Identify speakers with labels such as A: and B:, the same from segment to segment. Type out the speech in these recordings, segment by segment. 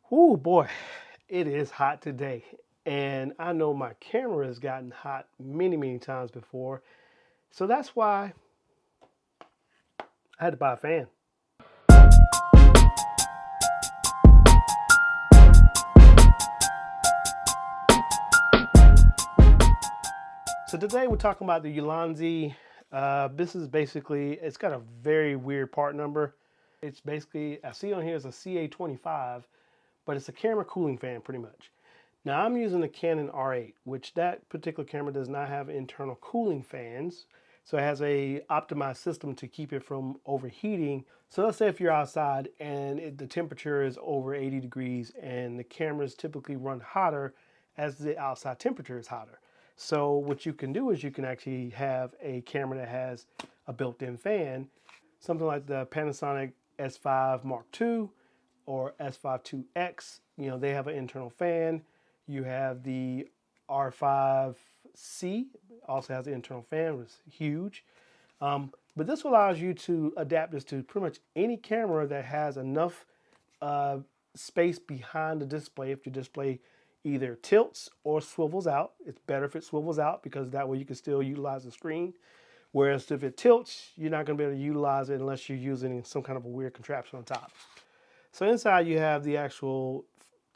A: Oh boy, it is hot today. And I know my camera has gotten hot many, many times before. So that's why I had to buy a fan. So today we're talking about the Ulanzi. This is basically, it's got a very weird part number. It's basically, I see on here is a CA25, but it's a camera cooling fan pretty much. Now I'm using the Canon R8, which that particular camera does not have internal cooling fans. So it has a optimized system to keep it from overheating. So let's say if you're outside and the temperature is over 80 degrees and the cameras typically run hotter as the outside temperature is hotter. So what you can do is you can actually have a camera that has a built-in fan, something like the Panasonic S5 Mark II or S5 IIX. You know, they have an internal fan. You have the R5C, also has an internal fan, which is huge. But this allows you to adapt this to pretty much any camera that has enough space behind the display. If your display either tilts or swivels out, it's better if it swivels out because that way you can still utilize the screen. Whereas if it tilts, you're not going to be able to utilize it unless you're using some kind of a weird contraption on top. So inside you have the actual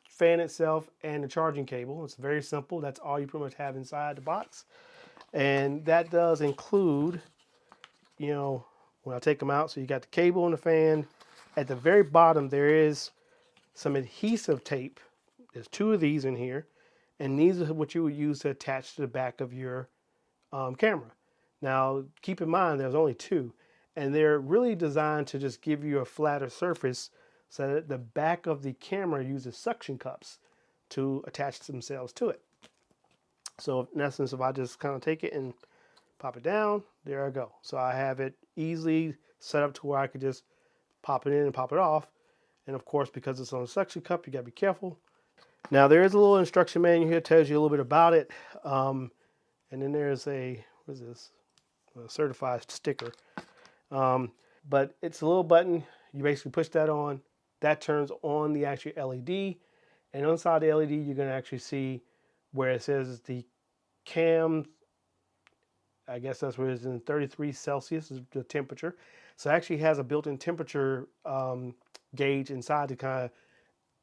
A: fan itself and the charging cable. It's very simple. That's all you pretty much have inside the box. And that does include, you know, when I take them out, so you got the cable and the fan. At the very bottom, there is some adhesive tape. There's two of these in here. And these are what you would use to attach to the back of your camera. Now, keep in mind, there's only two. And they're really designed to just give you a flatter surface so that the back of the camera uses suction cups to attach themselves to it. So in essence, if I just kind of take it and pop it down, there I go. So I have it easily set up to where I could just pop it in and pop it off. And of course, because it's on a suction cup, you gotta be careful. Now there is a little instruction manual here that tells you a little bit about it. And then there's a, what is this? A certified sticker. But it's a little button. You basically push that on. That turns on the actual LED. And inside the LED, you're going to actually see where it says the cam, I guess that's where it's in 33 Celsius is the temperature. So it actually has a built-in temperature gauge inside to kind of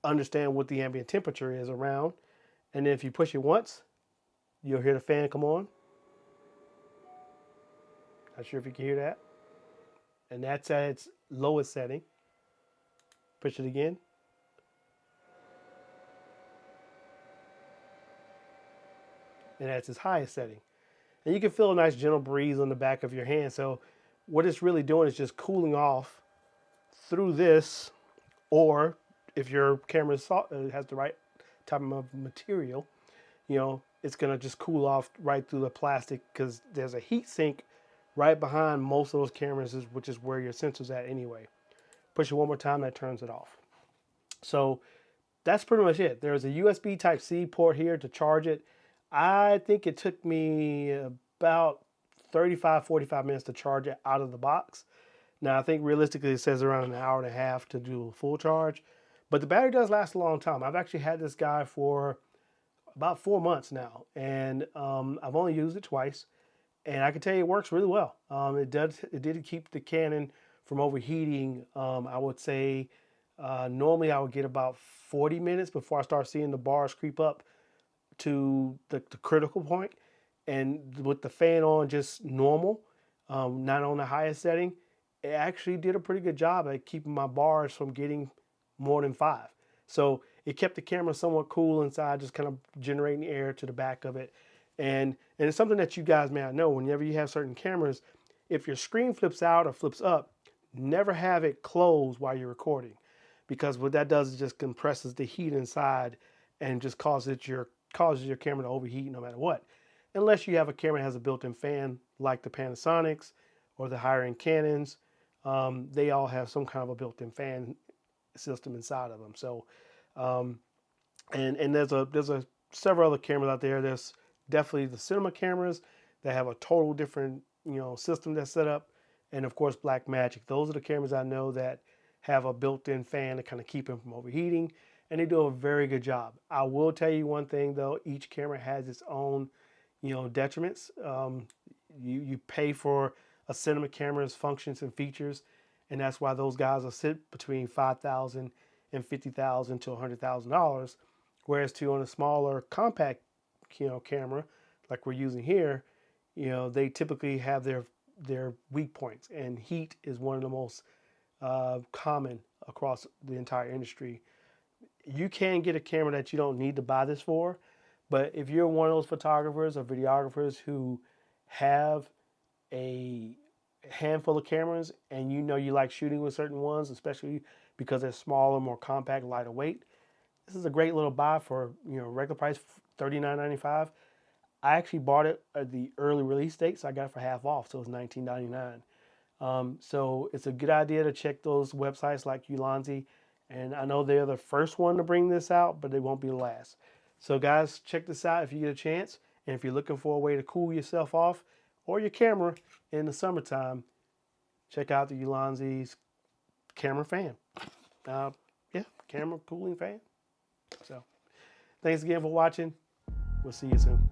A: understand what the ambient temperature is around. And then if you push it once, you'll hear the fan come on. Not sure if you can hear that. And that's at its lowest setting. Push it again. And that's its highest setting. And you can feel a nice gentle breeze on the back of your hand. So what it's really doing is just cooling off through this, or if your camera has the right type of material, you know, it's going to just cool off right through the plastic because there's a heat sink right behind most of those cameras, which is where your sensor's at anyway. Push it one more time, that turns it off. So that's pretty much it. There's a USB Type-C port here to charge it. I think it took me about 45 minutes to charge it out of the box. Now, I think realistically it says around an hour and a half to do a full charge. But the battery does last a long time. I've actually had this guy for about 4 months now. And I've only used it twice. And I can tell you it works really well. It did keep the Canon from overheating. I would say normally I would get about 40 minutes before I start seeing the bars creep up to the critical point. And with the fan on just normal, not on the highest setting, it actually did a pretty good job at keeping my bars from getting more than 5. So it kept the camera somewhat cool inside, just kind of generating air to the back of it. And it's something that you guys may not know. Whenever you have certain cameras, if your screen flips out or flips up, never have it closed while you're recording, because what that does is just compresses the heat inside and just causes your camera to overheat no matter what. Unless you have a camera that has a built-in fan like the Panasonics or the higher-end Canons, they all have some kind of a built-in fan system inside of them. So, and there's several other cameras out there. There's definitely the cinema cameras that have a total different, system that's set up. And of course, Blackmagic. Those are the cameras I know that have a built-in fan to kind of keep them from overheating. and they do a very good job. I will tell you one thing though: each camera has its own, detriments. You pay for a cinema camera's functions and features, and that's why those guys will sit between $5,000 and $50,000 to $100,000. Whereas on a smaller compact, camera like we're using here, they typically have their weak points, and heat is one of the most common across the entire industry. You can get a camera that you don't need to buy this for, but if you're one of those photographers or videographers who have a handful of cameras and you like shooting with certain ones, especially because they're smaller, more compact, lighter weight, this is a great little buy for regular price $39.95. I actually bought it at the early release date, so I got it for half off, so it was $19.99. So it's a good idea to check those websites like Ulanzi, and I know they're the first one to bring this out, but they won't be the last. So guys, check this out if you get a chance, and if you're looking for a way to cool yourself off or your camera in the summertime, check out the Ulanzi's camera fan. Yeah, camera cooling fan. So thanks again for watching. We'll see you soon.